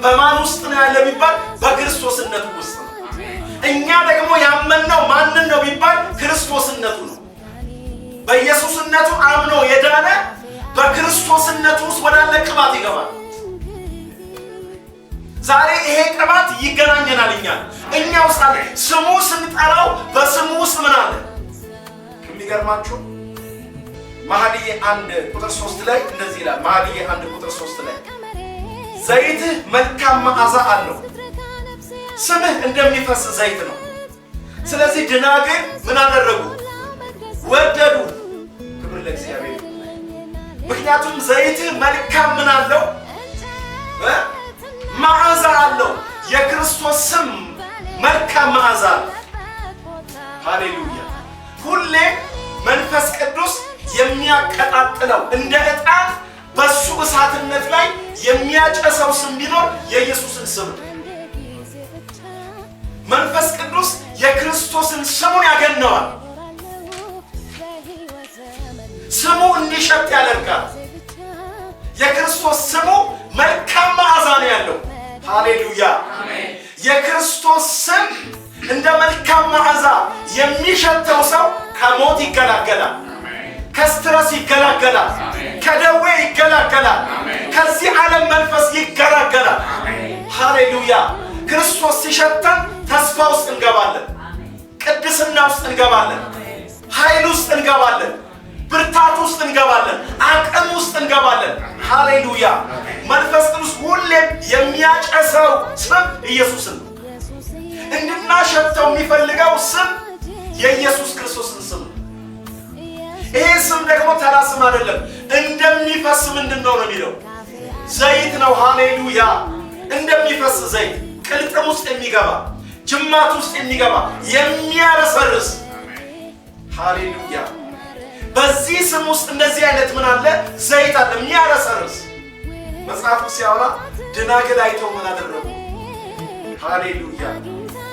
በማን ውስጥ ነው ያለ ቢባል በክርስቶስነቱ ውስጥ ነው። እኛ ደግሞ ያመንነው ማንን ነው ቢባል ክርስቶስነቱ ነው። በኢየሱስነቱ አምኖ የዳነ በክርስቶስነቱ ውስጥ ወዳለ ቅባት ይገባል። ዛሬ ይሄ ቅባት ይገናኘናል። እኛ ውስጥ አለ። ስሙ ስንጠራው በስሙ ውስጥ ምን አለ? ከሚገርማችሁ መኃልየ 1:3 ላይ እንደዚህ ይላል። መኃልየ 1:3 ላይ ዘይትህ መልካም መዓዛ አለው፣ ስምህ እንደሚፈስ ዘይት ነው። ስለዚህ ደናግል ምን አደረጉ? ወደዱ። ክብር ለእግዚአብሔር። ምክንያቱም ዘይትህ መልካም ምን አለው? መዓዛ አለው። የክርስቶስ ስም መልካም መዓዛ አለው። ሃሌሉያ። ሁሌ መንፈስ ቅዱስ የሚያቀጣጥለው እንደ ዕጣን በሱ እሳትነት ላይ የሚያጨሰው ስም ቢኖር የኢየሱስን ስም ነው። መንፈስ ቅዱስ የክርስቶስን ስሙን ያገነዋል። ስሙ እንዲሸት ያደርጋል። የክርስቶስ ስሙ መልካም መዓዛ ነው ያለው። ሃሌሉያ። የክርስቶስ ስም እንደ መልካም መዓዛ የሚሸተው ሰው ከሞት ይገላገላል፣ ከስትረስ ይገላገላል፣ ከደዌ ይገላገላል፣ ከዚህ ዓለም መንፈስ ይገላገላል። ሃሌሉያ። ክርስቶስ ሲሸተን ተስፋ ውስጥ እንገባለን፣ ቅድስና ውስጥ እንገባለን፣ ኃይል ውስጥ እንገባለን፣ ብርታት ውስጥ እንገባለን፣ አቅም ውስጥ እንገባለን። ሃሌሉያ። መንፈስ ቅዱስ ሁሌም የሚያጨሰው ስም ኢየሱስን ነው። እንድናሸተው የሚፈልገው ስም የኢየሱስ ክርስቶስን ስም ነው። ይሄ ስም ደግሞ ተራ ስም አይደለም። እንደሚፈስ ምንድን ነው የሚለው? ዘይት ነው። ሃሌሉያ። እንደሚፈስ ዘይት ቅልጥም ውስጥ የሚገባ ጅማት ውስጥ የሚገባ የሚያረሰርስ። ሃሌሉያ። በዚህ ስም ውስጥ እንደዚህ አይነት ምን አለ? ዘይት አለ የሚያረሰርስ። መጽሐፉ ሲያወራ ደናግል አይተው ምን አደረጉ? ሃሌሉያ።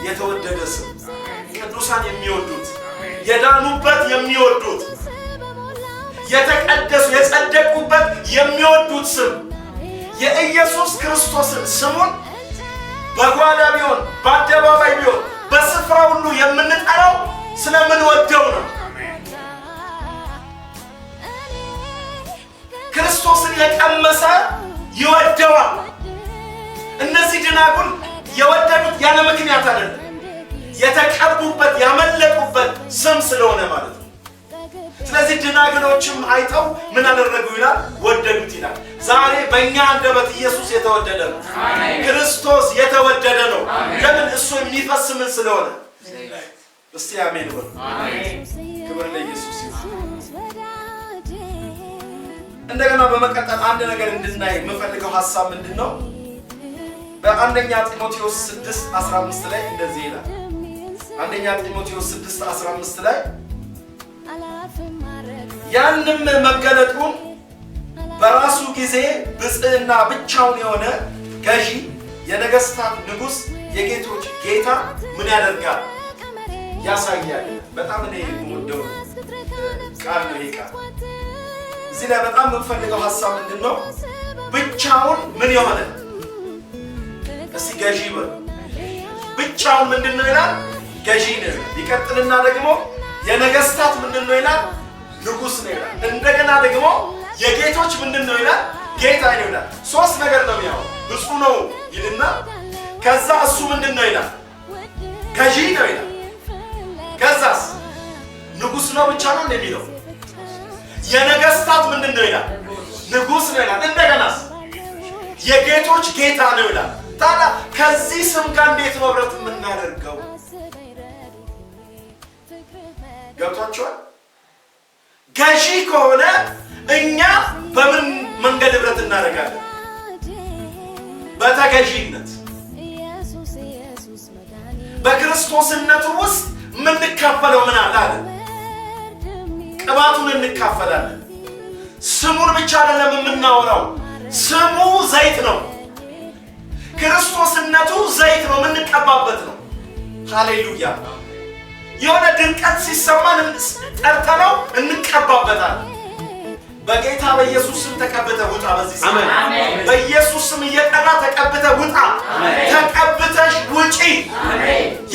የተወደደ ስም፣ ቅዱሳን የሚወዱት፣ የዳኑበት የሚወዱት፣ የተቀደሱ የጸደቁበት የሚወዱት ስም የኢየሱስ ክርስቶስን ስሙን በጓዳ ቢሆን በአደባባይ ቢሆን በስፍራ ሁሉ የምንጠራው ስለምንወደው ነው። ክርስቶስን የቀመሰ ይወደዋል። እነዚህ ደናግል የወደዱት ያለ ምክንያት አይደለም። የተቀቡበት ያመለጡበት ስም ስለሆነ ማለት ነው። ስለዚህ ደናግሎችም አይተው ምን አደረጉ ይላል? ወደዱት ይላል። ዛሬ በእኛ አንደበት ኢየሱስ የተወደደ ነው። ክርስቶስ የተወደደ ነው። ለምን? እሱ የሚፈስ ምን ስለሆነ። እስቲ አሜን በሉ። ክብር ለኢየሱስ ይሁን። እንደገና በመቀጠል አንድ ነገር እንድናይ የምፈልገው ሐሳብ ምንድነው? በአንደኛ ጢሞቴዎስ 6:15 ላይ እንደዚህ ይላል። አንደኛ ጢሞቴዎስ 6:15 ላይ ያንም መገለጡን በራሱ ጊዜ ብጽዕና ብቻውን የሆነ ገዢ፣ የነገስታት ንጉሥ፣ የጌቶች ጌታ ምን ያደርጋል? ያሳያል። በጣም እኔ የምወደው ቃል ነው ይሄ ቃል። እዚህ ላይ በጣም የምፈልገው ሐሳብ ምንድነው? ብቻውን ምን የሆነ እስቲ ገዢ በሉ። ብቻውን ምንድነው ይላል? ገዢ ነው። ይቀጥልና ደግሞ የነገስታት ምንድነው ይላል? ንጉሥ ነው ይላል። እንደገና ደግሞ የጌቶች ምንድነው ይላል? ጌታ ነው ይላል። ሶስት ነገር ነው ያው ብፁዕ ነው ይልና ከዛ እሱ ምንድነው ይላል? ገዢ ነው ይላል። ከዛስ ንጉሥ ነው ብቻ ነው እንደሚለው። የነገስታት ምንድነው ይላል? ንጉሥ ነው ይላል። እንደገናስ የጌቶች ጌታ ነው ይላል። ታዲያ ከዚህ ስም ጋር እንዴት ነው ህብረት የምናደርገው? ገብቷችኋል? ገዢ ከሆነ እኛ በምን መንገድ ህብረት እናደርጋለን? በተገዢነት በክርስቶስነቱ ውስጥ የምንካፈለው ምን አለ? ቅባቱን እንካፈላለን። ስሙን ብቻ አይደለም የምናወራው፣ ስሙ ዘይት ነው። ክርስቶስነቱ ዘይት ነው፣ የምንቀባበት ነው። ሃሌሉያ። የሆነ ድርቀት ሲሰማን ጠርተነው እንቀባበታለን። በጌታ በኢየሱስ ስም ተቀብተህ ውጣ። በዚህ ስም በኢየሱስ ስም እየጠራ ተቀብተህ ውጣ። ተቀብተሽ ውጪ።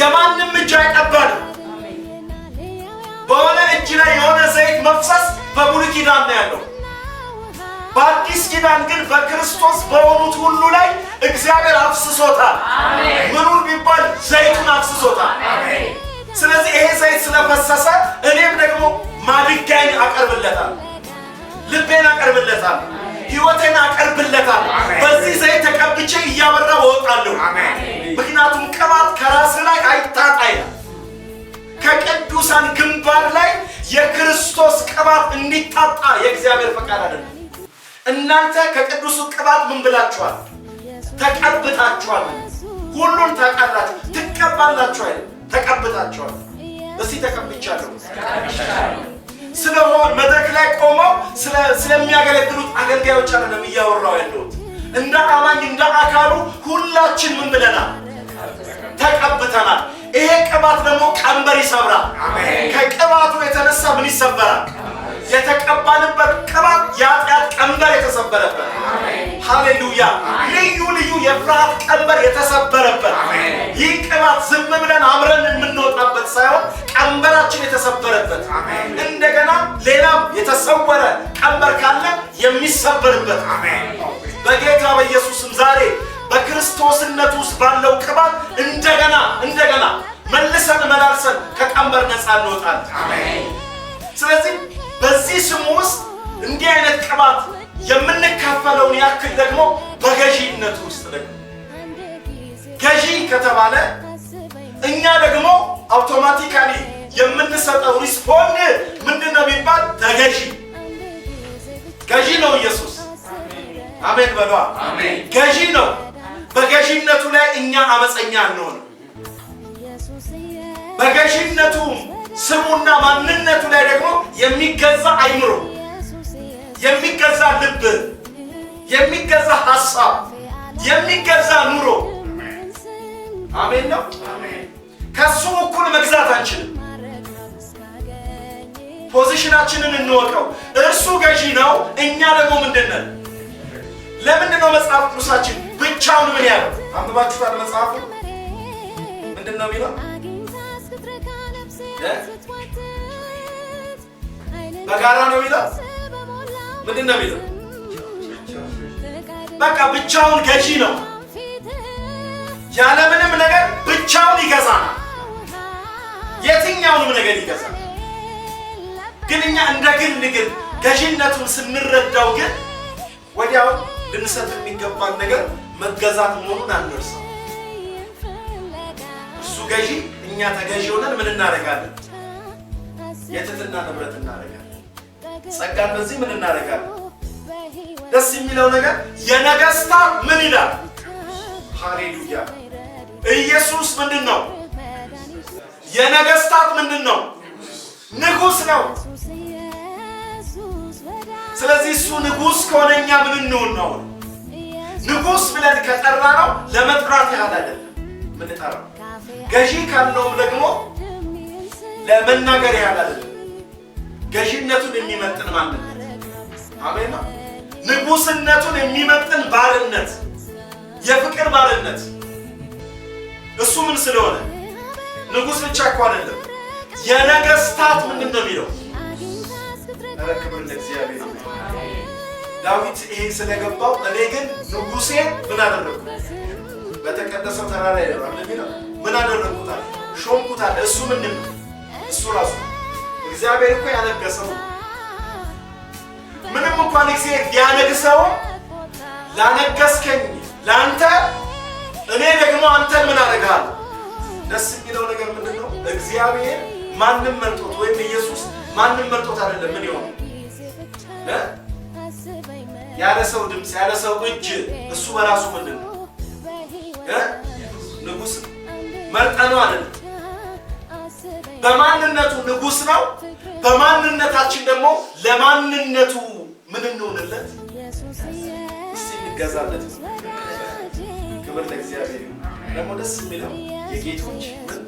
የማንም እጅ አይቀባልም። በሆነ እጅ ላይ የሆነ ዘይት መፍሰስ በብሉይ ኪዳን ነው ያለው። በአዲስ ኪዳን ግን በክርስቶስ በሆኑት ሁሉ ላይ እግዚአብሔር አፍስሶታል። ምኑን ቢባል ዘይቱን አፍስሶታል። ስለዚህ ይሄ ዘይት ስለፈሰሰ እኔም ደግሞ ማድጋዬን አቀርብለታል፣ ልቤን አቀርብለታል፣ ሕይወቴን አቀርብለታል። በዚህ ዘይት ተቀብቼ እያበራሁ እወጣለሁ። ምክንያቱም ቅባት ከራስ ላይ አይታጣይ። ከቅዱሳን ግንባር ላይ የክርስቶስ ቅባት እንዲታጣ የእግዚአብሔር ፈቃድ አይደለም። እናንተ ከቅዱሱ ቅባት ምን ብላችኋል? ተቀብታችኋል። ሁሉን ታውቃላችሁ። ትቀባላችሁ አይደል? ተቀብታችኋል። እስቲ ተቀብቻለሁ ስለሆነ መድረክ ላይ ቆመው ስለሚያገለግሉት አገልጋዮች አይደለም እያወራው ያለሁት። እንደ አማኝ እንደ አካሉ ሁላችን ምን ብለናል? ተቀብተናል። ይሄ ቅባት ደግሞ ቀንበር ይሰብራል። ከቅባቱ የተነሳ ምን ይሰበራል? የተቀባንበት ቅባት የኃጢአት ቀንበር የተሰበረበት። ሃሌሉያ! ልዩ ልዩ የፍርሃት ቀንበር የተሰበረበት። ይህ ቅባት ዝም ብለን አብረን የምንወጣበት ሳይሆን ቀንበራችን የተሰበረበት፣ እንደገና ሌላም የተሰወረ ቀንበር ካለ የሚሰበርበት በጌታ በኢየሱስም ዛሬ በክርስቶስነት ውስጥ ባለው ቅባት እንደገና መልሰን መላልሰን ከቀንበር ነፃ እንወጣለን። ስለዚህ በዚህ ስም ውስጥ እንዲህ አይነት ቅባት የምንካፈለውን ያክል ደግሞ በገዢነት ውስጥ ደግሞ ገዢ ከተባለ እኛ ደግሞ አውቶማቲካሊ የምንሰጠው ሪስፖንድ ምንድነው ቢባል ተገዢ። ገዢ ነው ኢየሱስ። አሜን በሏ። ገዢ ነው። በገዢነቱ ላይ እኛ አመፀኛ አንሆን። በገዢነቱ ስሙና ማንነቱ ላይ ደግሞ የሚገዛ አይምሮ፣ የሚገዛ ልብ፣ የሚገዛ ሐሳብ፣ የሚገዛ ኑሮ። አሜን ነው። ከሱ እኩል መግዛት አንችልም። ፖዚሽናችንን እንወቀው። እርሱ ገዢ ነው፣ እኛ ደግሞ ምንድነን? ለምንድነው መጽሐፍ ቅዱሳችን ብቻውን ምን ያለው? አንብባችሁታል? መጽሐፉ ምንድነው የሚለው? በጋራ ነው የሚለው? ምንድነው የሚለው? በቃ ብቻውን ገዢ ነው። ያለምንም ነገር ብቻውን ይገዛናል። የትኛውንም ነገር ይገዛል። ግን እኛ እንደ ግል ግን ገዢነቱን ስንረዳው ግን ወዲያው ልንሰጥ የሚገባን ነገር መገዛት መሆኑን አንርሳው። እሱ ገዢ፣ እኛ ተገዢ ሆነን ምን እናደርጋለን? የትህትና ንብረት እናደርጋለን። ጸጋን በዚህ ምን እናደርጋለን? ደስ የሚለው ነገር የነገስታት ምን ይላል? ሃሌሉያ! ኢየሱስ ምንድን ነው? የነገስታት ምንድን ነው? ንጉስ ነው። ስለዚህ እሱ ንጉስ ከሆነ እኛ ምን እንሆን ነው? ንጉስ ብለን ከጠራ ነው ለመጥራት ያህል አይደለም ምንጠራው። ገዢ ካልነውም ደግሞ ለመናገር ያህል አይደለም። ገዢነቱን የሚመጥን ማንነት። አሜን ነው። ንጉስነቱን የሚመጥን ባርነት፣ የፍቅር ባርነት። እሱ ምን ስለሆነ ንጉስ ብቻ እኮ አይደለም፣ የነገስታት ምንድን ነው የሚለው? ክብር ለእግዚአብሔር። ዳዊት ይሄ ስለገባው እኔ ግን ንጉሴን ምን አደረግኩ? በተቀደሰው ተራራ ይላል የሚለው ምን አደረግኩታል? ሾምኩታል። እሱ ምንድን ነው? እሱ ራሱ እግዚአብሔር እኮ ያነገሰው። ምንም እንኳን እግዚአብሔር ቢያነግሰው ላነገስከኝ ላንተ እኔ ደግሞ አንተን ምን አደርጋለሁ? ደስ የሚለው ነገር ምንድን ነው? እግዚአብሔር ማንም መርጦት ወይም ኢየሱስ ማንም መርጦት አይደለም። ምን ይሆን ያለ ሰው ድምፅ ያለ ሰው እጅ እሱ በራሱ ምንድን ነው? ንጉስ መርጠነው አይደለም። በማንነቱ ንጉስ ነው። በማንነታችን ደግሞ ለማንነቱ ምን እንሆንለት? እስቲ እንገዛለት። ክብር ለእግዚአብሔር። ደግሞ ደስ የሚለው የጌቶች ምን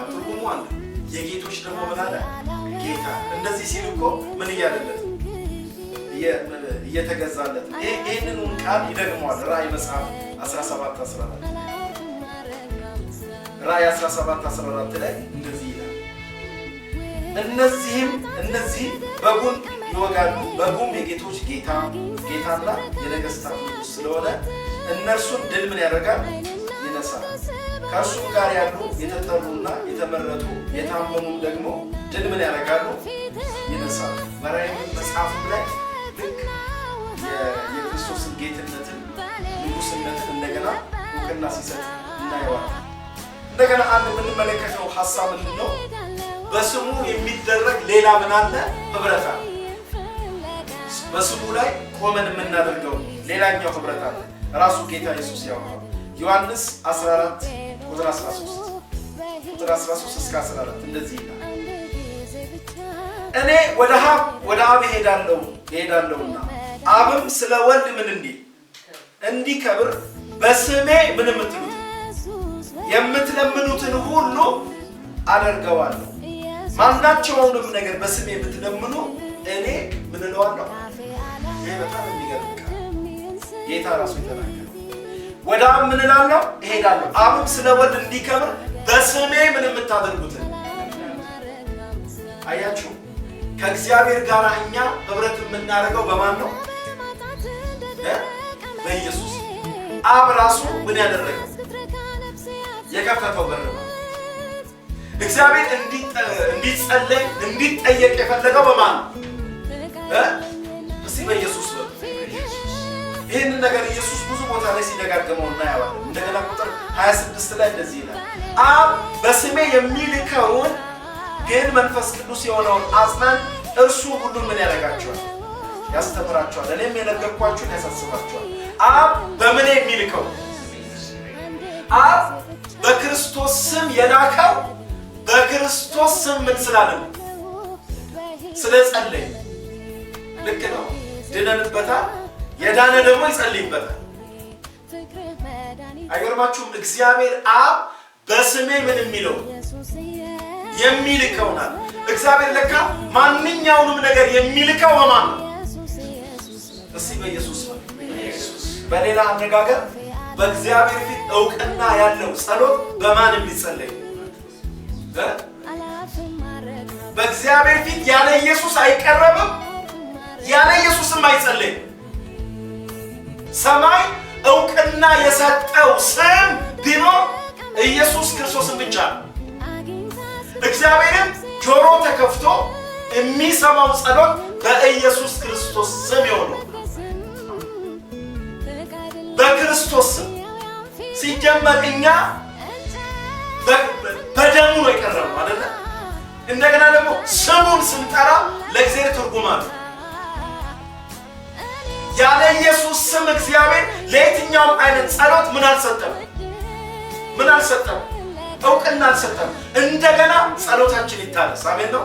ትርጉሙ አለ። የጌቶች ደግሞ ምን አለ? ጌታ። እንደዚህ ሲል እኮ ምን እያለለት? እየተገዛለት ይሄንን ቃል ይደግመዋል። ራእይ መጽሐፍ 17:14 ራእይ 17:14 ላይ እንደዚህ ይላል፣ እነዚህ በጉን ይወጋሉ፣ በጉም የጌቶች ጌታና የነገሥታት ንጉሥ ስለሆነ እነርሱን ድል ምን ያደርጋል? ይነሳል። ከእርሱም ጋር ያሉ የተጠሩና የተመረጡ የታመኑም ደግሞ ድል ምን ያደርጋሉ? ይነሳል። በራእይ መጽሐፍ ላይ ልክ የክርስቶስን ጌትነትን ንጉሥነትን እንደገና እውቅና ሲሰጥ እናየዋለን። እንደገና አንድ የምንመለከተው ሐሳብ ምንድን ነው? በስሙ የሚደረግ ሌላ ምን አለ? ህብረት አለ። በስሙ ላይ ቆመን የምናደርገው ሌላኛው ህብረት አለ። ራሱ ጌታ ኢየሱስ ያወራው ዮሐንስ 14 ቁጥር 13 እስከ 14 እንደዚህ ይላል፣ እኔ ወደ አብ እሄዳለሁና አብም ስለ ወልድ ምን እንዲከብር በስሜ ምን የምትለምኑትን ሁሉ አደርገዋለሁ። ማናቸውንም ነገር በስሜ ብትለምኑ እኔ ምን እለዋለሁ? ይሄ በጣም የሚገርም ቃል ጌታ ራሱ የተናገረው። ወደ አብ ምን እላለሁ? እሄዳለሁ። አብም ስለ ወልድ እንዲከብር በስሜ ምን የምታደርጉትን። አያችሁ፣ ከእግዚአብሔር ጋር እኛ ህብረት የምናደርገው በማን ነው? በኢየሱስ። አብ ራሱ ምን ያደረገው? የከፈተው በር ነው። እግዚአብሔር እንዲጸለይ እንዲጠየቅ የፈለገው በማን ነው? እስቲ በኢየሱስ ነው። ይህንን ነገር ኢየሱስ ብዙ ቦታ ላይ ሲደጋገመው እናየዋለን። እንደገና ቁጥር 26 ላይ እንደዚህ ይላል፣ አብ በስሜ የሚልከውን ግን መንፈስ ቅዱስ የሆነውን አጽናኝ እርሱ ሁሉን ምን ያደርጋቸዋል? ያስተምራቸዋል፣ እኔም የነገርኳችሁን ያሳስባቸዋል። አብ በምን የሚልከው? አብ በክርስቶስ ስም የላከው በክርስቶስ ስም ምን ስላለን? ስለጸለይ። ልክ ነው። ድነንበታል። የዳነ ደግሞ ይጸልይበታል። አይገርማችሁም? እግዚአብሔር አብ በስሜ ምን የሚለው የሚልከውናል። እግዚአብሔር ለካ ማንኛውንም ነገር የሚልከው በማን ነው? እስቲ በኢየሱስ ነው። በሌላ አነጋገር በእግዚአብሔር ፊት እውቅና ያለው ጸሎት በማን የሚጸለይ? በእግዚአብሔር ፊት ያለ ኢየሱስ አይቀረብም፣ ያለ ኢየሱስም አይጸለይም። ሰማይ እውቅና የሰጠው ስም ቢኖር ኢየሱስ ክርስቶስን ብቻ ነው። እግዚአብሔርም ጆሮ ተከፍቶ የሚሰማው ጸሎት በኢየሱስ ክርስቶስ ስም የሆነው በክርስቶስ ስም ሲጀመር እኛ በደሙ ነው የቀረበው አይደለ? እንደገና ደግሞ ስሙን ስንጠራ ለእግዚአብሔር ትርጉም አለው። ያለ ኢየሱስ ስም እግዚአብሔር ለየትኛውም አይነት ጸሎት ምን አልሰጠም? እውቅና አልሰጠም። እንደገና ጸሎታችን ይታለስ። አሜን ነው።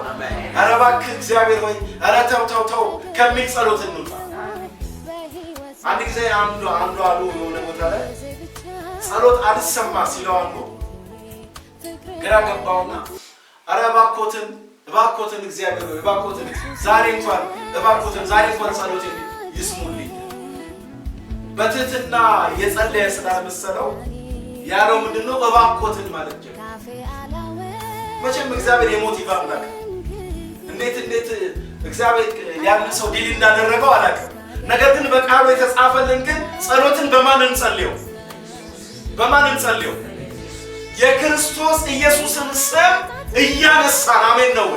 ኧረ እባክህ እግዚአብሔር ሆይ ኧረ ተው ከሚል ጸሎት እንውጣ። አንድ ጊዜ አንዱ አሉ የሆነ ቦታ ላይ ጸሎት አልሰማ ሲለው አንዱ ግራ ገባውና ኧረ እባክዎትን እግዚአብሔር ሆይ እባክዎትን ዛሬ እንኳን ጸሎት ይስሙልኝ። በትህትና የጸለየ ስላልመሰለው ያለው ምንድነው? እባክዎትን ማለት ጀመረ። መቼም እግዚአብሔር የሞቲቭ አምላክ እንዴት እግዚአብሔር ያን ሰው ዲል እንዳደረገው አላውቅም። ነገር ግን በቃሉ የተጻፈልን ግን ጸሎትን በማን እንጸልየው? የክርስቶስ ኢየሱስን ስም እያነሳን። አሜን ነው።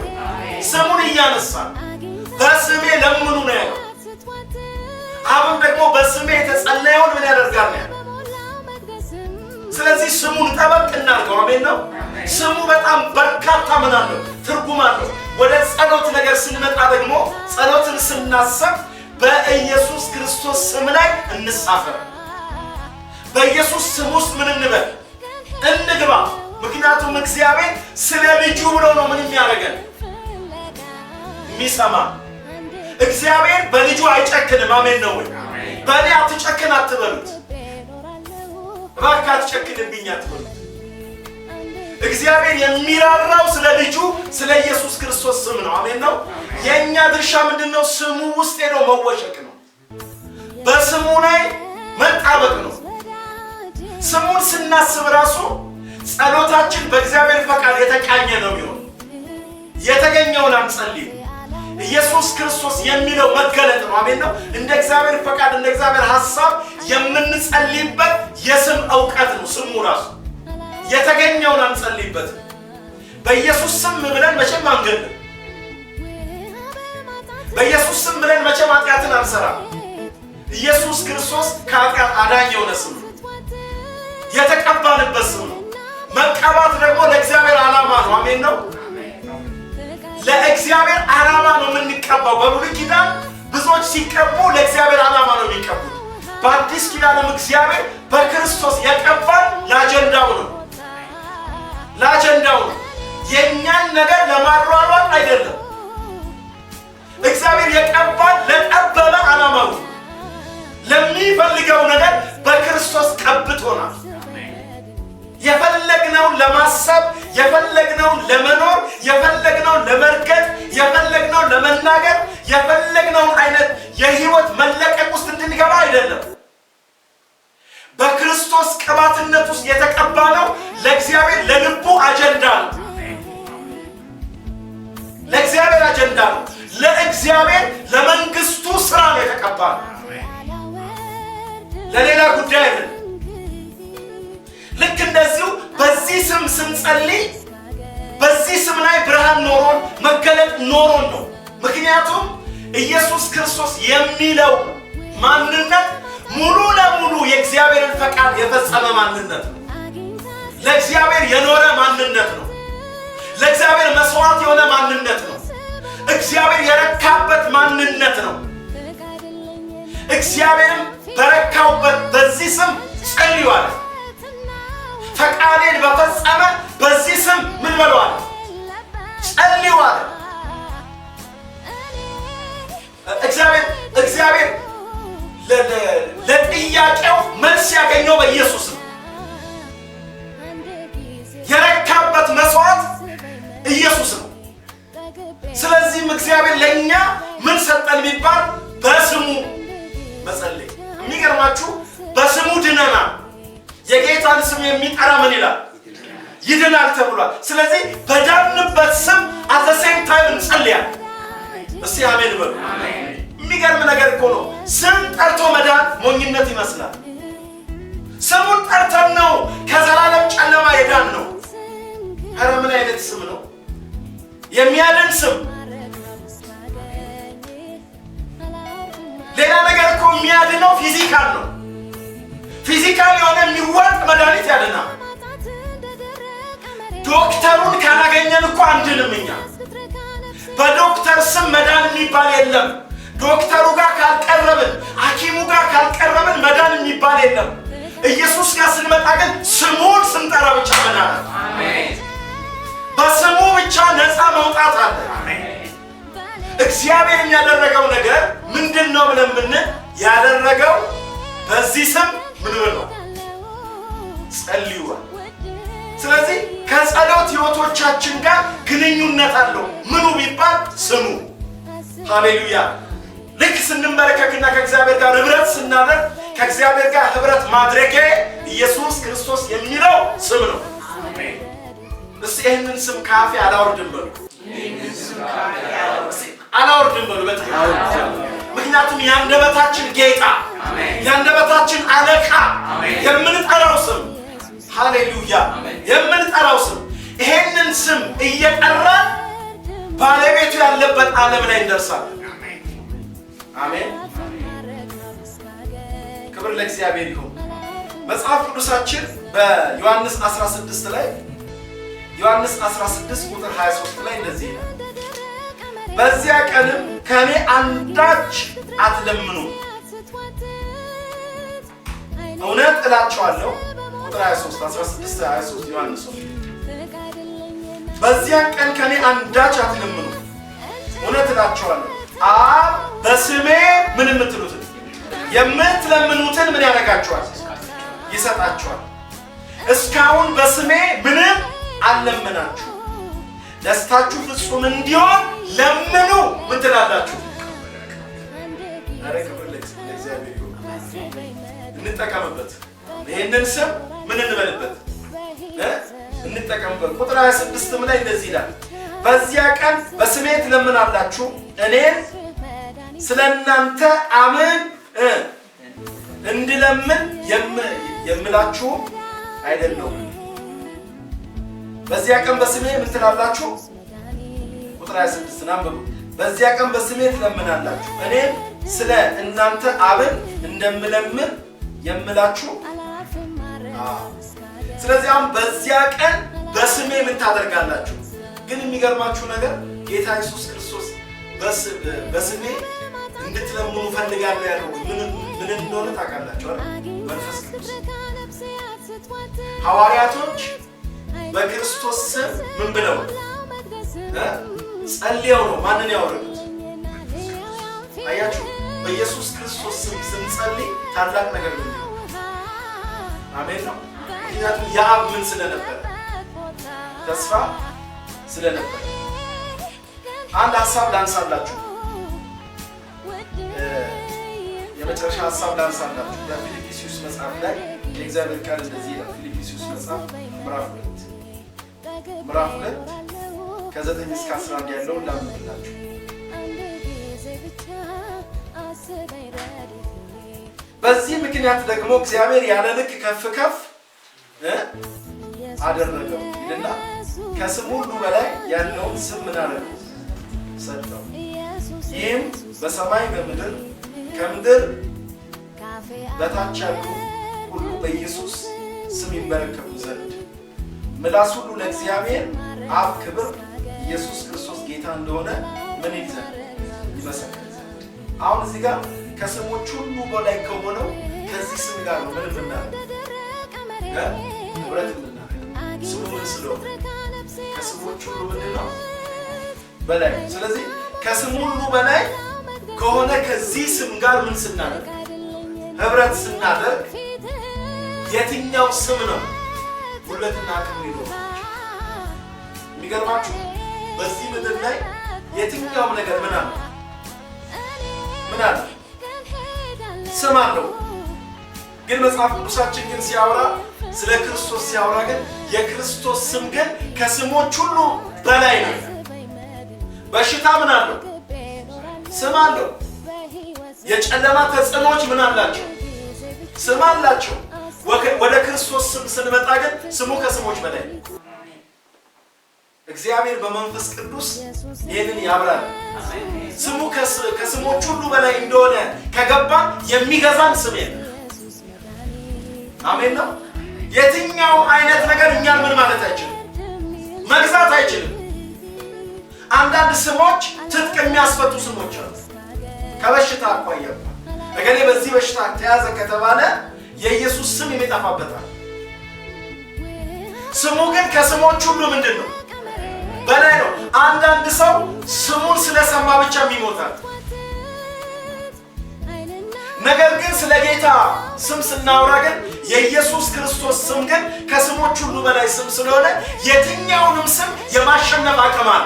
ስሙን እያነሳን በስሜ ለምኑ ነው ያለው። አሁን ደግሞ በስሜ የተጸለየውን ምን ያደርጋል ነው ያለው። ስለዚህ ስሙን ጠበቅ እናድርገው። አሜን ነው። ስሙ በጣም በርካታ ምን አለው? ትርጉም አለው። ወደ ጸሎት ነገር ስንመጣ ደግሞ ጸሎትን ስናስብ በኢየሱስ ክርስቶስ ስም ላይ እንሳፈር። በኢየሱስ ስም ውስጥ ምን እንግባ። ምክንያቱም እግዚአብሔር ስለ ልጁ ብሎ ነው ምን የሚያደርገን የሚሰማ። እግዚአብሔር በልጁ አይጨክንም። አሜን ነው ወይ? በእኔ አትጨክን አትበሉት። እባክህ አትጨክንብኝ አትበሉት። እግዚአብሔር የሚራራው ስለ ልጁ ስለ ኢየሱስ ክርስቶስ ስም ነው። አሜን ነው። የኛ ድርሻ ምንድነው? ስሙ ውስጥ ሄዶ መወሸቅ ነው። በስሙ ላይ መጣበቅ ነው። ስሙን ስናስብ ራሱ ጸሎታችን በእግዚአብሔር ፈቃድ የተቃኘ ነው የሚሆነው። የተገኘውን አንጸልይ። ኢየሱስ ክርስቶስ የሚለው መገለጥ ነው። አሜን ነው። እንደ እግዚአብሔር ፈቃድ እንደ እግዚአብሔር ሐሳብ የምንጸልይበት የስም ዕውቀት ነው። ስሙ ራሱ የተገኘውን አንጸልይበት። በኢየሱስ ስም ብለን መቼም አንገድም። በኢየሱስ ስም ብለን መቼም ኃጢአትን አንሰራም። ኢየሱስ ክርስቶስ ከኃጢአት አዳኝ የሆነ ስም ነው። የተቀባንበት ስም ነው። መቀባት ደግሞ ለእግዚአብሔር ዓላማ ነው። አሜን ነው። ለእግዚአብሔር ዓላማ ነው የምንቀባው። በብሉይ ኪዳን ብዙዎች ሲቀቡ ለእግዚአብሔር ዓላማ ነው የሚቀቡት። በአዲስ ኪዳንም እግዚአብሔር በክርስቶስ የቀባን ለአጀንዳው ነው። ለአጀንዳው ነው። የእኛን ነገር ለማሯሯጥ አይደለም። እግዚአብሔር የቀባን ለጠበበ ዓላማው ለሚፈልገው ነገር በክርስቶስ ቀብቶናል። የፈለግነውን ለማሰብ፣ የፈለግነውን ለመኖር፣ የፈለግነውን ለመርገጥ፣ የፈለግነውን ለመናገር፣ የፈለግነውን አይነት የህይወት መለቀቅ ውስጥ እንድንገባ አይደለም። በክርስቶስ ቅባትነት ውስጥ የተቀባነው ለእግዚአብሔር ለልቡ አጀንዳ ነው። ለእግዚአብሔር አጀንዳ ነው። ለእግዚአብሔር ለመንግስቱ ስራ ነው የተቀባነው። ለሌላ ጉዳይ አይደለም። ልክ እንደዚሁ በዚህ ስም ስንጸልይ በዚህ ስም ላይ ብርሃን ኖሮን መገለጥ ኖሮን ነው። ምክንያቱም ኢየሱስ ክርስቶስ የሚለው ማንነት ሙሉ ለሙሉ የእግዚአብሔርን ፈቃድ የፈጸመ ማንነት ነው። ለእግዚአብሔር የኖረ ማንነት ነው። ለእግዚአብሔር መስዋዕት የሆነ ማንነት ነው። እግዚአብሔር የረካበት ማንነት ነው። እግዚአብሔርም በረካውበት በዚህ ስም ጸልዩአል። ፈቃዴን በፈጸመ በዚህ ስም ምን በለዋል? ጸልዩአል። እግዚአብሔር ለጥያቄው መልስ ያገኘው በኢየሱስ ነው። የረካበት መስዋዕት ኢየሱስ ነው። ስለዚህም እግዚአብሔር ለኛ ምን ሰጠን ቢባል በስሙ መጸለይ። የሚገርማችሁ በስሙ ድነናል። የጌታን ስም የሚጠራ ምን ይላል? ይድናል ተብሏል። ስለዚህ በዳንበት ስም at the same time እንጸልያለን። እስቲ አሜን በሉ። የሚገርም ነገር እኮ ነው። ስም ጠርቶ መዳን ሞኝነት ይመስላል። ስሙን ጠርተን ነው ከዘላለም ጨለማ የዳን ነው። ኧረ ምን አይነት ስም ነው! የሚያድን ስም። ሌላ ነገር እኮ የሚያድነው ፊዚካል ነው። ፊዚካል የሆነ የሚዋጥ መድኃኒት ያድናል። ዶክተሩን ካላገኘን እኮ አንድንም። እኛ በዶክተር ስም መዳን የሚባል የለም። ዶክተሩ ጋር ካልቀረብን፣ ሐኪሙ ጋር ካልቀረብን መዳን የሚባል የለም። ኢየሱስ ጋር ስንመጣ ግን ስሙን ስንጠራ ብቻ መዳን አለ። በስሙ ብቻ ነፃ መውጣት አለ። እግዚአብሔር ያደረገው ነገር ምንድነው ብለን ብንል ያደረገው በዚህ ስም ምን ብሎ ጸልዩአል። ስለዚህ ከጸሎት ህይወቶቻችን ጋር ግንኙነት አለው። ምኑ ቢባል ስሙ። ሃሌሉያ። ልክ ስንመለከክና ከእግዚአብሔር ጋር ህብረት ስናደርግ ከእግዚአብሔር ጋር ህብረት ማድረጌ ኢየሱስ ክርስቶስ የሚለው ስም ነው። አሜን። እስቲ ይህንን ስም ካፌ አላወርድም በሉ። አላወርድም በሉ። ምክንያቱም የአንደበታችን ጌታ የአንደበታችን አለቃ የምንጠራው ስም ሃሌሉያ፣ የምንጠራው ስም ይሄንን ስም እየጠራን ባለቤቱ ያለበት ዓለም ላይ እንደርሳለን። አሜን። ክብር ለእግዚአብሔር ይሁን። መጽሐፍ ቅዱሳችን በዮሐንስ 16 ላይ ዮሐንስ 16 ቁጥር 23 ላይ እንደዚህ ይላል፣ በዚያ ቀንም ከኔ አንዳች አትለምኑ፣ እውነት እላችኋለሁ። ቁጥር 23 16 ዮሐንስ በዚያ ቀን ከኔ አንዳች አትለምኑ፣ እውነት እላችኋለሁ አብ በስሜ ምን የምትሉትን የምትለምኑትን ምን ያደርጋችኋል? ይሰጣችኋል። እስካሁን በስሜ ምንም አልለመናችሁ። ደስታችሁ ፍጹም እንዲሆን ለምኑ። ምን ትላላችሁ? አረከበለ እግዚአብሔር ይሁን። እንጠቀምበት። ይሄንን ስም ምን እንበልበት? እንጠቀምበት። ቁጥር 26 ላይ እንደዚህ ይላል፣ በዚያ ቀን በስሜ ትለምናላችሁ፣ እኔን ስለእናንተ አምን እንድለምን የምላችሁ አይደለሁም። በዚያ ቀን በስሜ ምን ትላላችሁ? ቁጥር 26 አንብቡ። በዚያ ቀን በስሜ ትለምናላችሁ፣ እኔም ስለ እናንተ አብን እንደምለምን የምላችሁ። ስለዚህ አሁን በዚያ ቀን በስሜ ምን ታደርጋላችሁ? ግን የሚገርማችሁ ነገር ጌታ ኢየሱስ ክርስቶስ በስሜ እንድትለምኑ ፈልጋለሁ ያለው ምን እንደሆነ ታውቃላችሁ አይደል? መንፈስ ቅዱስ። ሐዋርያቶች በክርስቶስ ስም ምን ብለው ጸልየው ነው ማንን ያወረዱት? አያችሁ፣ በኢየሱስ ክርስቶስ ስም ስንጸልይ ታላቅ ነገር ነው። አሜን ነው። ምክንያቱም የአብ ምን ስለነበረ ተስፋ ስለነበረ። አንድ ሐሳብ ላንሳላችሁ፣ የመጨረሻ ሐሳብ ላንሳላችሁ። በፊልጵስዩስ መጽሐፍ ላይ የእግዚአብሔር ቃል እንደዚህ ይላል። ፊልጵስዩስ መጽሐፍ ምዕራፍ 2 ከ9 እስከ 11 ያለውን ላንብብላችሁ። በዚህ ምክንያት ደግሞ እግዚአብሔር ያለ ልክ ከፍ ከፍ አደረገው ይልና ከስም ሁሉ በላይ ያለውን ስም ምን አደረገው? ሰጠው። ይህም በሰማይ በምድር ከምድር በታች ያሉ ሁሉ በኢየሱስ ስም ይመለከቱ ዘንድ ምላስ ሁሉ ለእግዚአብሔር አብ ክብር ኢየሱስ ክርስቶስ ጌታ እንደሆነ ምን ይል ዘንድ ይመሰክር ዘንድ። አሁን እዚህ ጋር ከስሞች ሁሉ በላይ ከሆነው ከዚህ ስም ጋር ነው ምን የምናደርገው? ህብረት የምናደርገው። ስሙ ምን ስለሆነ ከስሞች ሁሉ ምንድን ነው? በላይ። ስለዚህ ከስም ሁሉ በላይ ከሆነ ከዚህ ስም ጋር ምን ስናደርግ? ህብረት ስናደርግ የትኛው ስም ነው ጉልበትና አቅም ሊኖረው? የሚገርማችሁ በዚህ ምድር ላይ የትኛውም ነገር ምን አለ? ምን አለ? ስም አለው። ግን መጽሐፍ ቅዱሳችን ግን ሲያወራ ስለ ክርስቶስ ሲያወራ ግን የክርስቶስ ስም ግን ከስሞች ሁሉ በላይ ነው። በሽታ ምን አለው? ስም አለው። የጨለማ ተጽዕኖች ምን አላቸው? ስም አላቸው። ወደ ክርስቶስ ስም ስንመጣ ግን ስሙ ከስሞች በላይ ነው። እግዚአብሔር በመንፈስ ቅዱስ ይህንን ያብራል። ስሙ ከስሞች ሁሉ በላይ እንደሆነ ከገባን የሚገዛን ስም የለም። አሜን ነው። የትኛው አይነት ነገር እኛን ምን ማለት አይችልም፣ መግዛት አይችልም። አንዳንድ ስሞች ትጥቅ የሚያስፈቱ ስሞች አሉ። ከበሽታ አኳያ እገሌ በዚህ በሽታ ተያዘ ከተባለ የኢየሱስ ስም የሚጠፋበታል። ስሙ ግን ከስሞች ሁሉ ምንድን ነው? በላይ ነው። አንዳንድ ሰው ስሙን ስለሰማ ብቻ ይሞታል። ነገር ግን ስለ ጌታ ስም ስናወራ ግን የኢየሱስ ክርስቶስ ስም ግን ከስሞች ሁሉ በላይ ስም ስለሆነ የትኛውንም ስም የማሸነፍ አቅም አለ።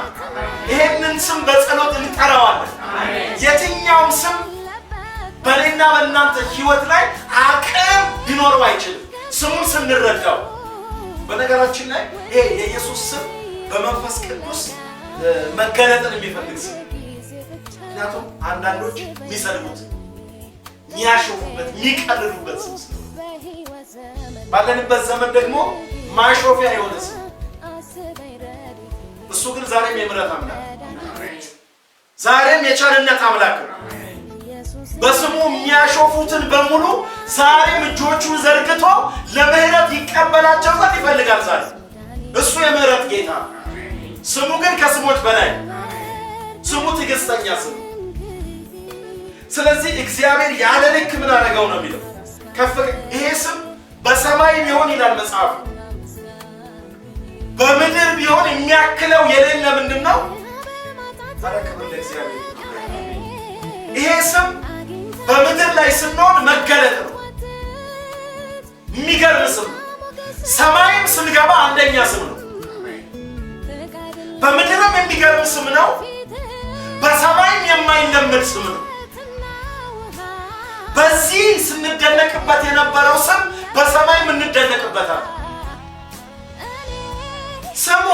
ይሄንን ስም በጸሎት እንጠራዋለን። የትኛውም ስም በእኔና በእናንተ ሕይወት ላይ አቅም ሊኖረው አይችልም ስሙን ስንረዳው። በነገራችን ላይ ይሄ የኢየሱስ ስም በመንፈስ ቅዱስ መገለጥን የሚፈልግ ስም። ምክንያቱም አንዳንዶች የሚሰልሙት የሚያሾፉበት የሚቀልሉበት ስም ስለሆነ ባለንበት ዘመን ደግሞ ማሾፊያ የሆነ ስም እሱ ግን ዛሬም የምሕረት አምላክ ዛሬም የቸርነት አምላክ ነው። በስሙ የሚያሾፉትን በሙሉ ዛሬም እጆቹን ዘርግቶ ለምሕረት ይቀበላቸው ዘንድ ይፈልጋል። ዛሬ እሱ የምሕረት ጌታ፣ ስሙ ግን ከስሞች በላይ ስሙ ትዕግስተኛ ስም። ስለዚህ እግዚአብሔር ያለ ልክ ምን አደረገው ነው የሚለው ይሄ ስም በሰማይ ቢሆን ይላል መጽሐፉ፣ በምድር ቢሆን የሚያክለው የሌለ ምንድን ነው? ተረክብ ለእግዚአብሔር። ይሄ ስም በምድር ላይ ስንሆን መገለጥ ነው። የሚገርም ስም። ሰማይም ስንገባ አንደኛ ስም ነው። በምድርም የሚገርም ስም ነው፣ በሰማይም የማይለመድ ስም ነው። በዚህ ስንደነቅበት የነበረው ስም በሰማይ እንደነቅበታል። ስሙ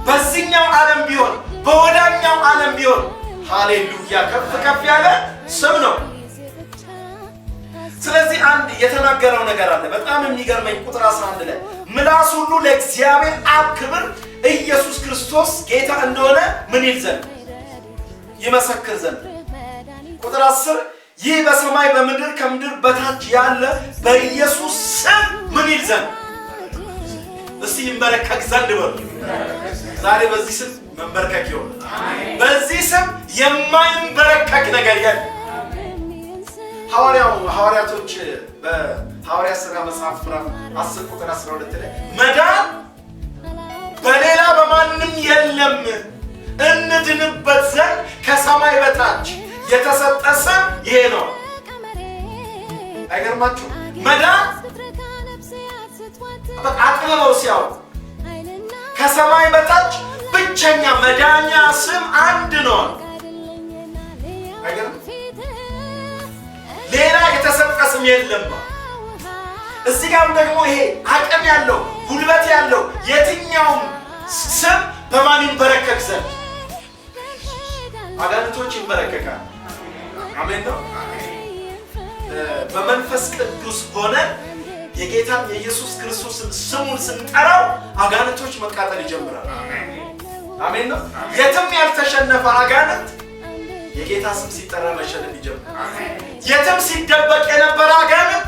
በዚህኛው ዓለም ቢሆን በወዳኛው ዓለም ቢሆን ሃሌሉያ ከፍ ከፍ ያለ ስም ነው። ስለዚህ አንድ የተናገረው ነገር አለ በጣም የሚገርመኝ ቁጥር 11 ላይ ምላስ ሁሉ ለእግዚአብሔር አብ ክብር ኢየሱስ ክርስቶስ ጌታ እንደሆነ ምን ይል ዘንድ ይመሰክር ዘንድ። ቁጥር 10 ይህ በሰማይ በምድር ከምድር በታች ያለ በኢየሱስ ስም ምን ይል ዘንድ እስቲ ይንበረከክ ዘንድ በሉ። ዛሬ በዚህ ስም መንበርከክ ይሆን። በዚህ ስም የማይንበረከክ ነገር የለም። ሐዋርያቶች በሐዋርያ ሥራ መጽሐፍ ምዕራፍ 10 ቁጥር 12 ላይ መዳን በሌላ በማንም የለም እንድንበት ዘንድ ከሰማይ በታች የተሰጠ ስም ይሄ ነው። አይገርማችሁ? መዳን አጥብበው ሲያው ከሰማይ በታች ብቸኛ መዳኛ ስም አንድ ነው። አይገርም? ሌላ የተሰጠ ስም የለም። እዚህ ጋርም ደግሞ ይሄ አቅም ያለው ጉልበት ያለው የትኛውም ስም በማን ይንበረከክ ዘንድ አጋንንቶች ይንበረከካል። አሜን ነው። በመንፈስ ቅዱስ ሆነ የጌታን የኢየሱስ ክርስቶስን ስሙን ስንጠራው አጋንንቶች መቃጠል ይጀምራል። አሜን ነው። የትም ያልተሸነፈ አጋንንት የጌታ ስም ሲጠራ መሸነፍ ይጀምራል። የትም ሲደበቅ የነበረ አጋንንት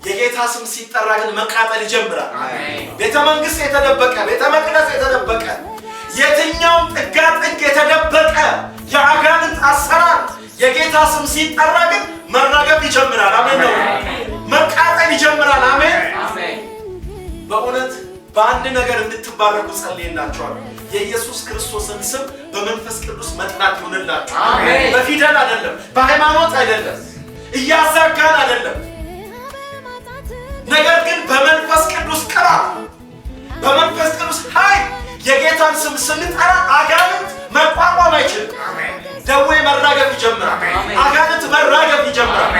የጌታ ስም ሲጠራ ግን መቃጠል ይጀምራል። ቤተ መንግስት የተደበቀ፣ ቤተ መቅደስ የተደበቀ፣ የትኛውም ጥጋጥግ የተደበቀ የአጋንንት አሰራር የጌታ ስም ሲጠራ ግን መራገፍ ይጀምራል። አሜን ነው። መቃጠል ይጀምራል። አሜን። በእውነት በአንድ ነገር እንድትባረኩ ጸልይላችኋል። የኢየሱስ ክርስቶስን ስም በመንፈስ ቅዱስ መጥራት ይሁንላችሁ። በፊደል አይደለም፣ በሃይማኖት አይደለም፣ እያዛጋን አይደለም። ነገር ግን በመንፈስ ቅዱስ ቅራት፣ በመንፈስ ቅዱስ ኃይል የጌታን ስም ስንጠራ አጋንንት መቋቋም አይችልም። ደዌ መራገፍ ይጀምራል። አጋንንት መራገፍ ይጀምራል።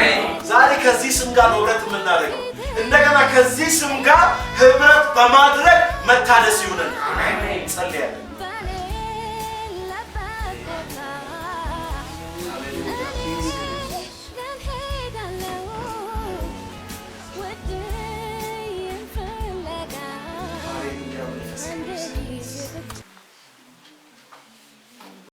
ዛሬ ከዚህ ስም ጋር ነው ህብረት የምናደርገው። እንደገና ከዚህ ስም ጋር ህብረት በማድረግ መታደስ ይሁንልን። ጸልያለሁ።